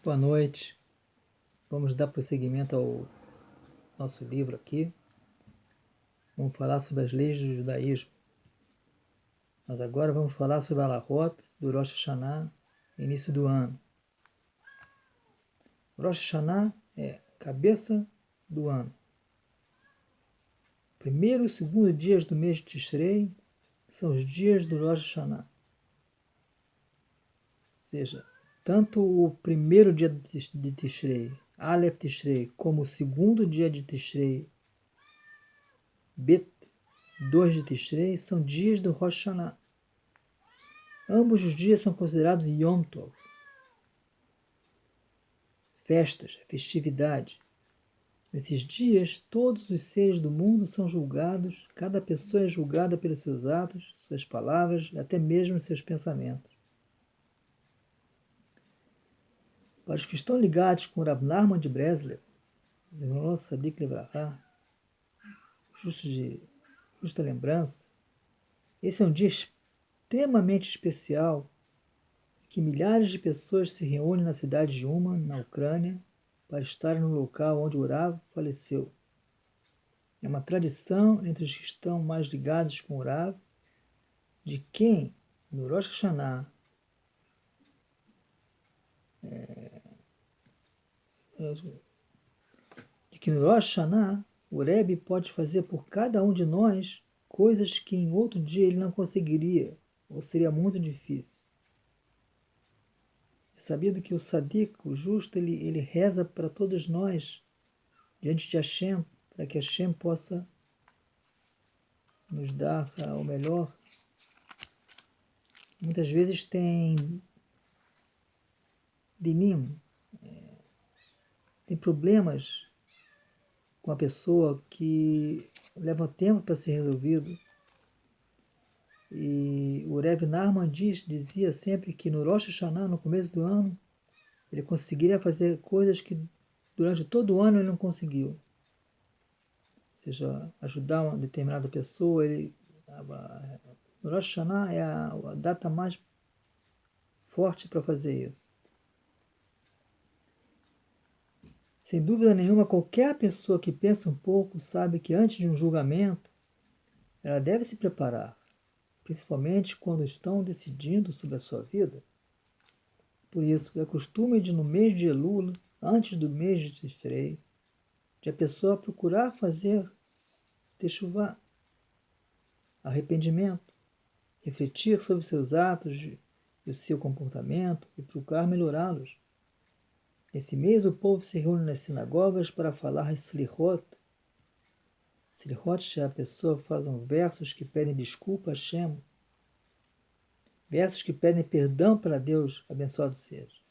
Boa noite. Vamos dar prosseguimento ao nosso livro aqui. Vamos falar sobre as leis do judaísmo. Mas agora vamos falar sobre a Halachot do Rosh Hashanah, início do ano. O Rosh Hashanah é cabeça do ano. Primeiro e segundo dias do mês de Tishrei são os dias do Rosh Hashanah. Ou seja, tanto o primeiro dia de Tishrei, Aleph Tishrei, como o segundo dia de Tishrei, Bet 2 de Tishrei, são dias do Rosh Hashanah. Ambos os dias são considerados Yom Tov, festas, festividade. Nesses dias, todos os seres do mundo são julgados, cada pessoa é julgada pelos seus atos, suas palavras e até mesmo seus pensamentos. Para os que estão ligados com Rav Nachman de Breslev, Sadik Levrahá, justa lembrança, esse é um dia extremamente especial que milhares de pessoas se reúnem na cidade de Uman, na Ucrânia, para estar no local onde o Rav faleceu. É uma tradição entre os que estão mais ligados com o Rav, de quem, no Rosh Hashanah, o Rebbe pode fazer por cada um de nós coisas que em outro dia ele não conseguiria, ou seria muito difícil. É sabido que o Sadik, o justo, ele reza para todos nós, diante de Hashem, para que Hashem possa nos dar o melhor. Muitas vezes tem dinim, tem problemas com a pessoa que leva tempo para ser resolvido. E o Rav Nachman dizia sempre que no Rosh Hashanah, no começo do ano, ele conseguiria fazer coisas que durante todo o ano ele não conseguiu. Ou seja, ajudar uma determinada pessoa. No Rosh Hashanah é a data mais forte para fazer isso. Sem dúvida nenhuma, qualquer pessoa que pensa um pouco sabe que antes de um julgamento, ela deve se preparar, principalmente quando estão decidindo sobre a sua vida. Por isso, é costume de no mês de Elul, antes do mês de Tishrei, de a pessoa procurar fazer teshuvá, arrependimento, refletir sobre seus atos e o seu comportamento e procurar melhorá-los. Nesse mês, o povo se reúne nas sinagogas para falar Slichot. Slichot, a pessoa faz versos que pedem desculpa a Hashem, versos que pedem perdão para Deus, abençoado seja.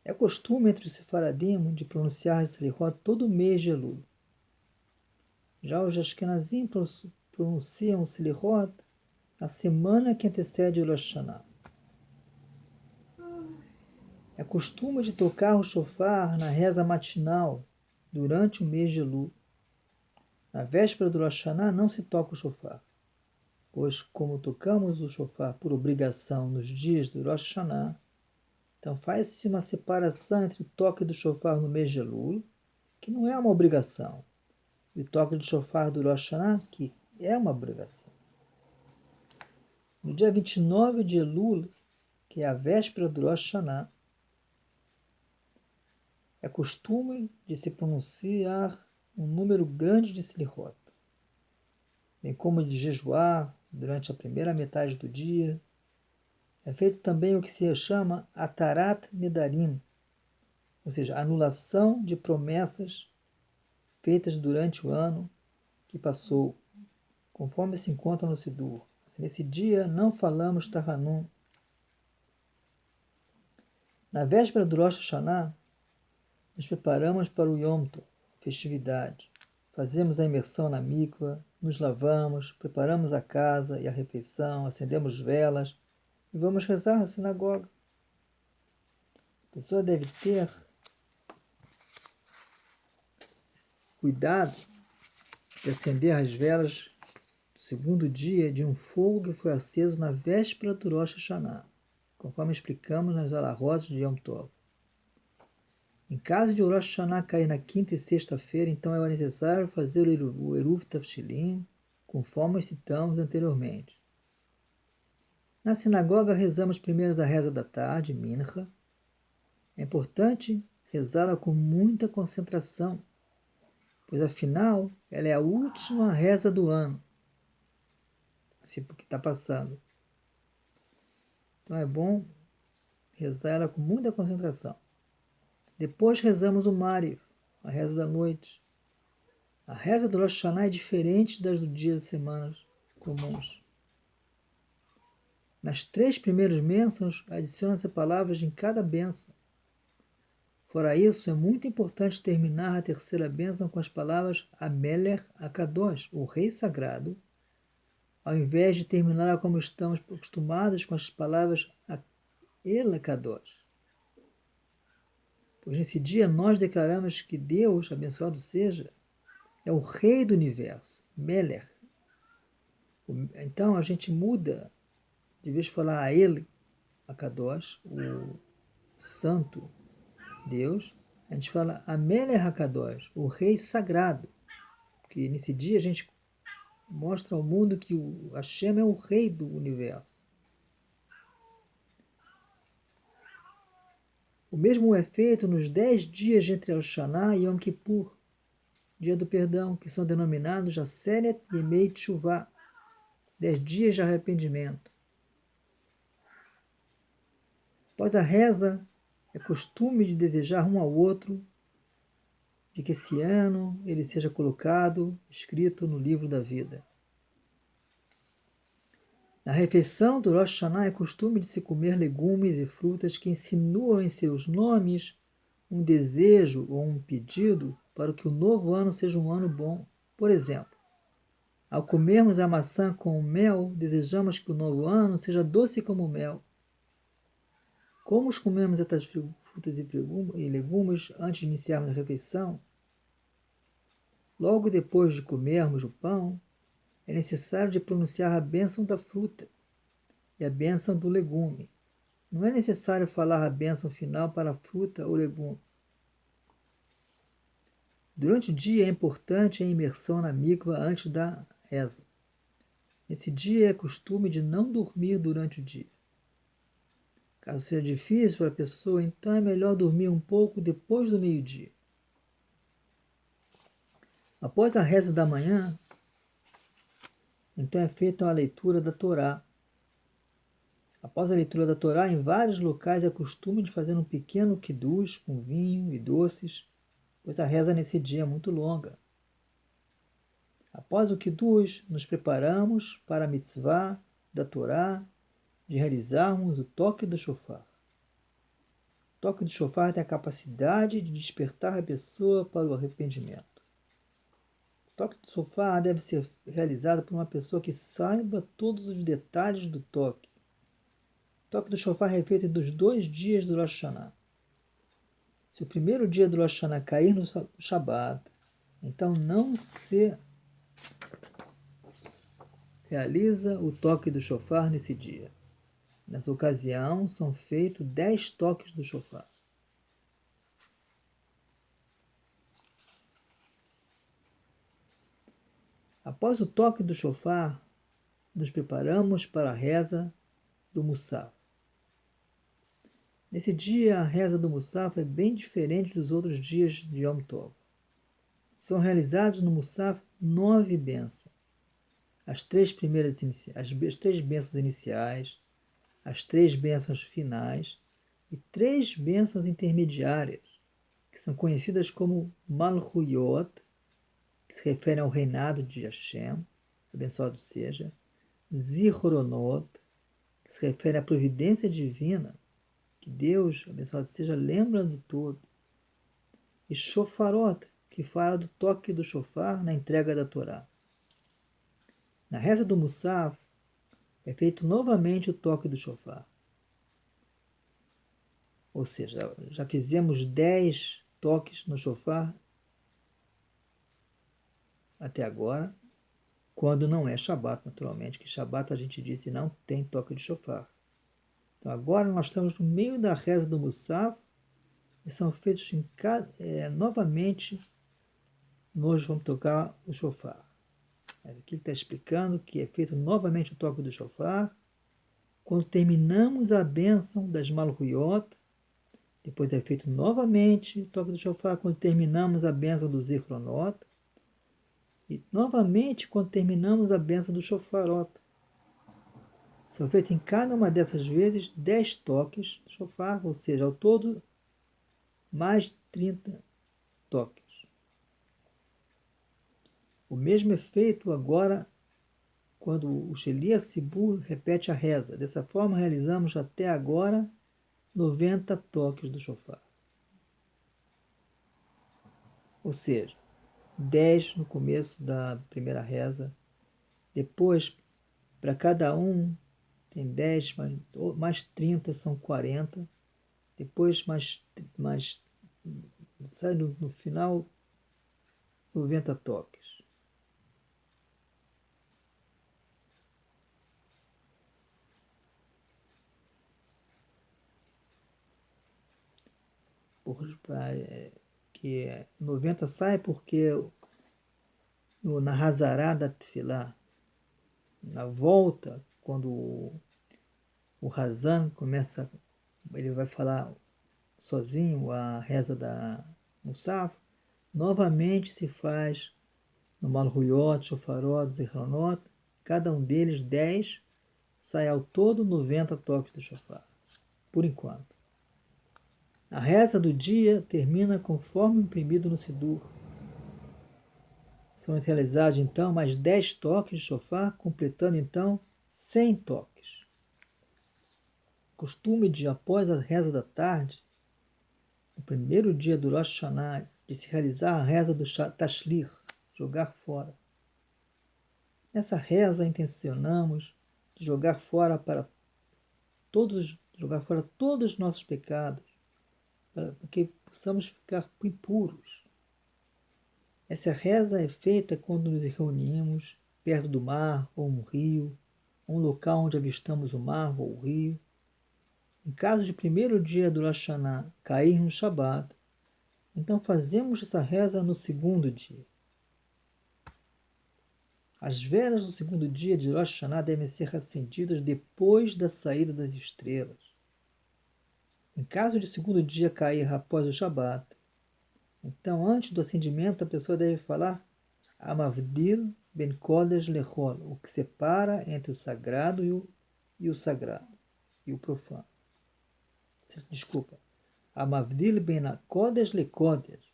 É costume entre os sefaradim de pronunciar Slichot todo mês de Elul. Já os Ashkenazim pronunciam Slichot na semana que antecede o Rosh Hashanah. É costume de tocar o shofar na reza matinal durante o mês de Elul. Na véspera do Rosh Hashanah não se toca o shofar, pois como tocamos o shofar por obrigação nos dias do Rosh Hashanah, então faz-se uma separação entre o toque do shofar no mês de Elul, que não é uma obrigação, e o toque do shofar do Rosh Hashanah, que é uma obrigação. No dia 29 de Elul, que é a véspera do Rosh Hashanah, é costume de se pronunciar um número grande de Slichot, bem como de jejuar durante a primeira metade do dia. É feito também o que se chama Atarat Nedarim, ou seja, anulação de promessas feitas durante o ano que passou, conforme se encontra no Sidur. Nesse dia não falamos Tahanum. Na véspera do Rosh Hashanah, nos preparamos para o Yom Tov, festividade. Fazemos a imersão na mikvah, nos lavamos, preparamos a casa e a refeição, acendemos velas e vamos rezar na sinagoga. A pessoa deve ter cuidado de acender as velas do segundo dia de um fogo que foi aceso na véspera do Rosh Hashanah. conforme explicamos nas alahot de Yom Tov. Em caso de o Rosh Hashanah cair na quinta e sexta-feira, então é necessário fazer o Eruv Tafshilim, conforme citamos anteriormente. Na sinagoga, rezamos primeiro a reza da tarde, Mincha. É importante rezá-la com muita concentração, pois afinal ela é a última reza do ano, assim porque está passando. Então é bom rezar ela com muita concentração. Depois rezamos o Mariv, a reza da noite. A reza do Rosh Hashanah é diferente das dos dias de semanas comuns. Nas 3 primeiras bênçãos, adiciona-se palavras em cada bênção. Fora isso, é muito importante terminar a terceira bênção com as palavras Amelech Akadosh, o Rei Sagrado, ao invés de terminar como estamos acostumados com as palavras El Akadosh. Pois nesse dia nós declaramos que Deus, abençoado seja, é o Rei do Universo, Melech. Então a gente muda, de vez de falar a Ele, Akadosh, o Santo Deus, a gente fala Amelech HaKadosh, o Rei Sagrado. Porque nesse dia a gente mostra ao mundo que o Hashem é o Rei do Universo. O mesmo é feito nos 10 dias entre Rosh Hashanah e Yom Kippur, dia do perdão, que são denominados Aseret Yemei Teshuvah, 10 dias de arrependimento. Após a reza, é costume de desejar um ao outro de que esse ano ele seja colocado, escrito no livro da vida. Na refeição do Rosh Hashanah é costume de se comer legumes e frutas que insinuam em seus nomes um desejo ou um pedido para que o novo ano seja um ano bom. Por exemplo, ao comermos a maçã com mel, desejamos que o novo ano seja doce como mel. Como comemos estas frutas e legumes antes de iniciarmos a refeição? Logo depois de comermos o pão, é necessário de pronunciar a bênção da fruta e a bênção do legume. Não é necessário falar a bênção final para a fruta ou legume. Durante o dia é importante a imersão na mikvah antes da reza. Nesse dia é costume de não dormir durante o dia. Caso seja difícil para a pessoa, então é melhor dormir um pouco depois do meio-dia. Após a reza da manhã, então é feita a leitura da Torá. Após a leitura da Torá, em vários locais é costume de fazer um pequeno kiddush com vinho e doces, pois a reza nesse dia é muito longa. Após o kiddush, nos preparamos para a mitzvah da Torá de realizarmos o toque do shofar. O toque do shofar tem a capacidade de despertar a pessoa para o arrependimento. O toque do shofar deve ser realizado por uma pessoa que saiba todos os detalhes do toque. O toque do shofar é feito dos 2 dias do Rosh Hashanah. Se o primeiro dia do Rosh Hashanah cair no Shabat, então não se realiza o toque do shofar nesse dia. Nessa ocasião, são feitos 10 toques do shofar. Após o toque do shofar, nos preparamos para a reza do Musaf. Nesse dia, a reza do Musaf é bem diferente dos outros dias de Yom Tov. São realizados no Musaf 9 bênçãos. As 3 bênçãos iniciais, as 3 bênçãos finais e 3 bênçãos intermediárias, que são conhecidas como Malchuyot, que se referem ao reinado de Hashem, abençoado seja, Zichronot, que se refere à providência divina, que Deus, abençoado seja, lembra de todo, e Shofarot, que fala do toque do shofar na entrega da Torá. Na reza do Musaf, é feito novamente o toque do shofar. Ou seja, já fizemos 10 toques no shofar até agora, quando não é Shabat, naturalmente, que Shabat a gente disse não tem toque de shofar. Então agora nós estamos no meio da reza do Musaf e são feitos novamente, nós vamos tocar o shofar. Aqui está explicando que é feito novamente o toque do shofar. Quando terminamos a bênção das Malhuyot, depois é feito novamente o toque do shofar quando terminamos a bênção do Zichronot, e novamente quando terminamos a bênção do Shofarot. São feitos em cada uma dessas vezes 10 toques do shofar, ou seja, ao todo mais 30 toques. O mesmo é feito agora quando o Sheliach Tzibur repete a reza. Dessa forma realizamos até agora 90 toques do shofar. Ou seja, 10 no começo da primeira reza, depois para cada um tem 10, mais 30 são 40, depois mais sai no final 90 toques. Que 90 sai porque na Hazará da Tefilá, na volta, quando o Hazan começa, ele vai falar sozinho a reza da Musaf, novamente se faz no Malhuyot, Shofarot, Zichronot, cada um deles 10, sai ao todo 90 toques do shofar, por enquanto. A reza do dia termina conforme imprimido no Sidur. São realizados então mais 10 toques de shofar, completando então 100 toques. Costume de, após a reza da tarde, no primeiro dia do Rosh Hashanah, de se realizar a reza do Tashlich, jogar fora. Nessa reza intencionamos de jogar fora todos os nossos pecados, para que possamos ficar impuros. Essa reza é feita quando nos reunimos perto do mar ou um rio, um local onde avistamos o mar ou o rio. Em caso de primeiro dia do Rosh Hashanah cair no Shabat, então fazemos essa reza no segundo dia. As velas do segundo dia de Rosh Hashanah devem ser acendidas depois da saída das estrelas. Em caso de segundo dia cair após o Shabat, então antes do acendimento a pessoa deve falar Amavdil ben Kodesh lechol, o que separa entre o sagrado e o profano. Desculpa. Amavdil ben Kodesh lekodesh,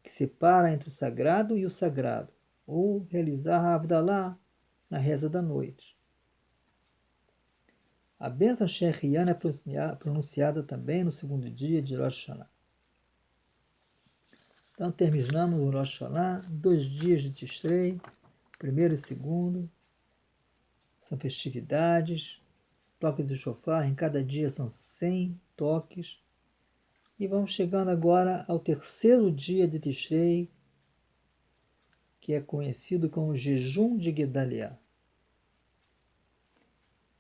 que separa entre o sagrado e o sagrado, ou realizar a Avdalá na reza da noite. A bênção Shechian é pronunciada também no segundo dia de Rosh Hashanah. Então terminamos o Rosh Hashanah, 2 dias de Tishrei, primeiro e segundo, são festividades, toque do shofar, em cada dia são 100 toques. E vamos chegando agora ao terceiro dia de Tishrei, que é conhecido como jejum de Gedaliah.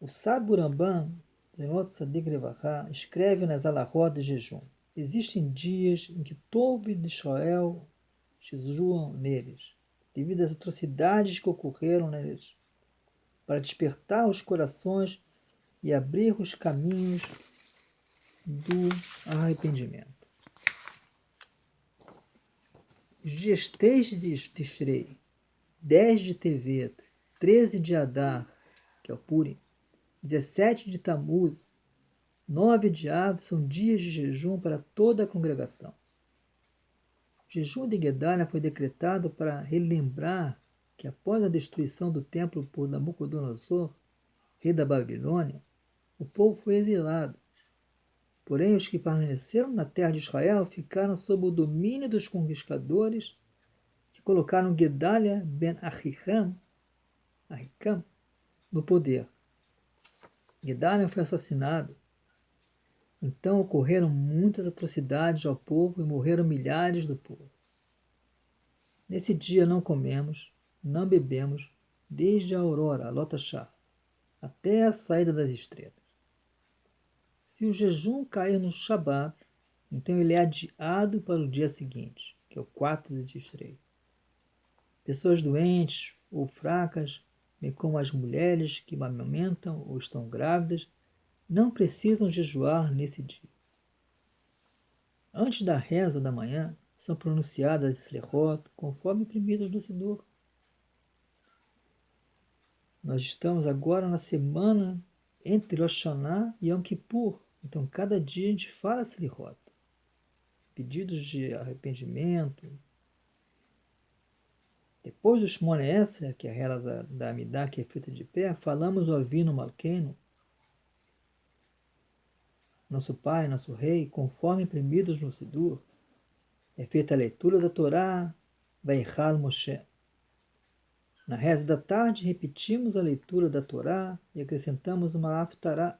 O sábio Rambam, Zenot Tzadik Levachá, escreve nas alahot de jejum. Existem dias em que todo de Israel jejuam neles, devido às atrocidades que ocorreram neles, para despertar os corações e abrir os caminhos do arrependimento. Os dias 3 de Tishrei, 10 de Tevet, 13 de Adar, que é o Purim, 17 de Tammuz, 9 de Av são dias de jejum para toda a congregação. O jejum de Gedaliah foi decretado para relembrar que após a destruição do templo por Nabucodonosor, rei da Babilônia, o povo foi exilado. Porém, os que permaneceram na terra de Israel ficaram sob o domínio dos conquistadores que colocaram Gedaliah ben Ahikam no poder. Gedaliah foi assassinado. Então ocorreram muitas atrocidades ao povo e morreram milhares do povo. Nesse dia não comemos, não bebemos, desde a aurora, a Lotashah, até a saída das estrelas. Se o jejum cair no Shabat, então ele é adiado para o dia seguinte, que é o 4 de Tishrei. Pessoas doentes ou fracas, bem como as mulheres que amamentam ou estão grávidas, não precisam jejuar nesse dia. Antes da reza da manhã, são pronunciadas as Slechot, conforme imprimidas no Siddur. Nós estamos agora na semana entre Rosh Hashanah e Yom Kippur, então cada dia a gente fala Slechot. Pedidos de arrependimento. Depois do Shmone Esrei, que é a reza da Amidah, que é feita de pé, falamos o Avinu Malkeinu, nosso Pai, nosso Rei, conforme imprimidos no Siddur. É feita a leitura da Torá, Vaichal Moshe. Na reza da tarde, repetimos a leitura da Torá e acrescentamos uma Haftará.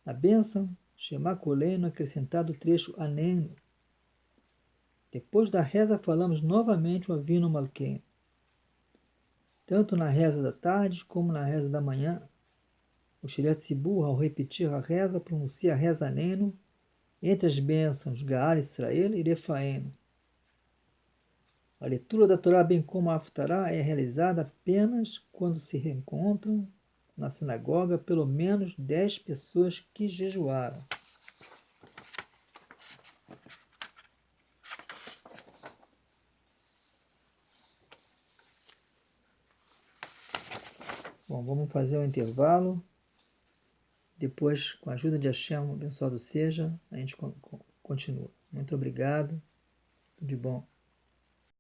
Na bênção, Shema Kolenu, acrescentado o trecho Anenu. Depois da reza, falamos novamente o Avinu Malkeinu. Tanto na reza da tarde como na reza da manhã, o Shirat Tzibur, ao repetir a reza, pronuncia a reza Anenu entre as bênçãos Gaal Israel e Refaenu. A leitura da Torá, bem como a Haftará, é realizada apenas quando se reencontram na sinagoga pelo menos 10 pessoas que jejuaram. Bom, vamos fazer um intervalo. Depois, com a ajuda de Hashem, abençoado seja, a gente continua. Muito obrigado. Tudo de bom.